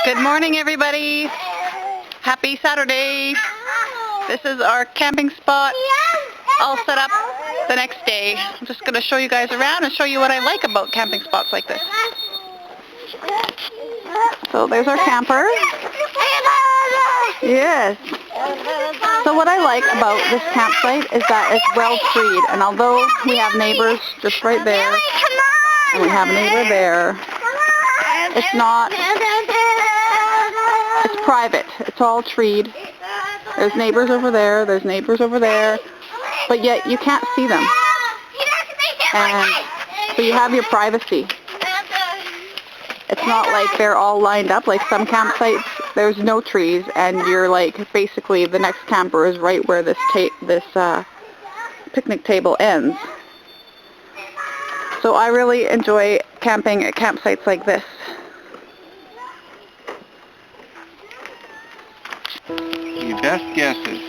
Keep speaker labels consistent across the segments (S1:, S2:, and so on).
S1: Good morning, everybody. Happy Saturday. This is our camping spot all set up the next day. I'm just going to show you guys around and show you what I like about camping spots like this. So there's our camper. Yes. So what I like about this campsite is that it's well treed, and although we have neighbors just right there, and we have a neighbor there, it's not, it's private. It's all treed. There's neighbors over there, there's neighbors over there, but yet you can't see them. And so you have your privacy. It's not like they're all lined up like some campsites. There's no trees, and you're like, basically the next camper is right where this picnic table ends. So I really enjoy camping at campsites like this.
S2: Your best guesses.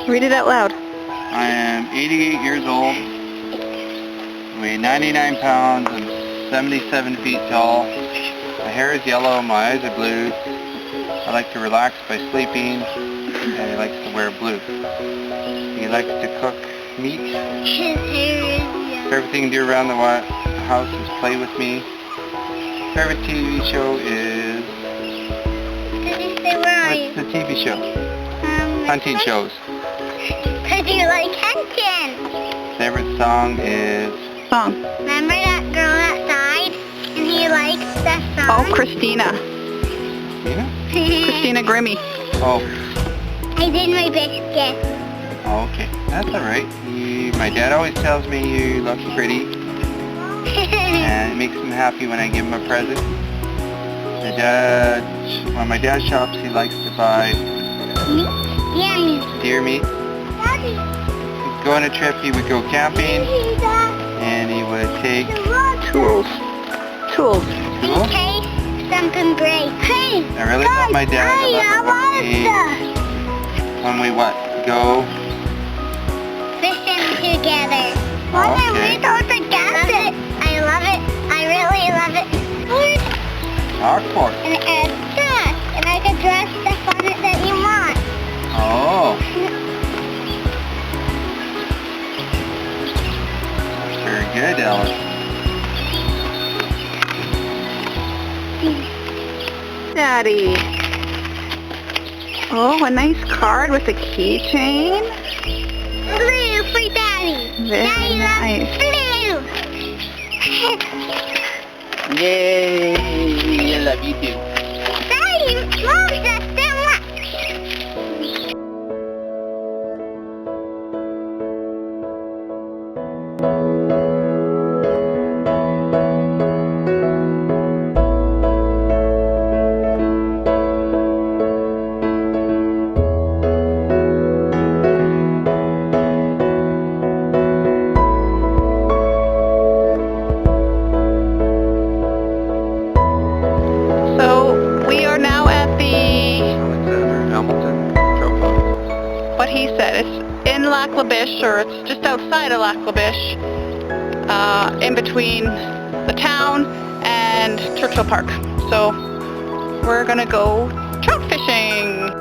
S1: Read it out loud.
S2: I am 88 years old, weigh 99 pounds, and 77 feet tall. My hair is yellow, my eyes are blue. I like to relax by sleeping, and he likes to wear blue. He likes to cook meat.
S3: His hair is
S2: Favorite thing to do around the house is play with me. Favorite TV show is... What's the TV show? Hunting shows.
S3: Because you like hunting.
S2: Favorite song is...
S1: Song.
S3: Remember that girl outside? And he likes that song?
S1: Oh, Christina.
S2: Christina?
S1: Christina Grimmie.
S2: Oh.
S3: I did my best guess.
S2: Oh, okay. That's alright. My dad always tells me you look pretty. And it makes him happy when I give him a present. When my dad shops, he likes to buy deer meat.
S3: Daddy.
S2: He'd go on a trip, he would go camping, and he would take
S1: Tools. Tools.
S3: Okay, something great. Hey,
S2: I really want my dad to when we go
S3: fishing together.
S2: Okay.
S3: We don't forget it. I love it. I really love it.
S2: Rockport.
S3: And it adds stuff. And I can dress stuff on it that you want.
S2: Oh. Very good, Alice.
S1: Daddy. Oh, a nice card with a keychain.
S3: Blue for Daddy.
S1: Very
S3: Daddy
S1: nice.
S3: loves blue.
S2: Yay! I love you too.
S3: Daddy loves us so much.
S1: What he said. It's in Lac La Biche, or it's just outside of Lac La Biche, in between the town and Churchill Park. So we're gonna go trout fishing.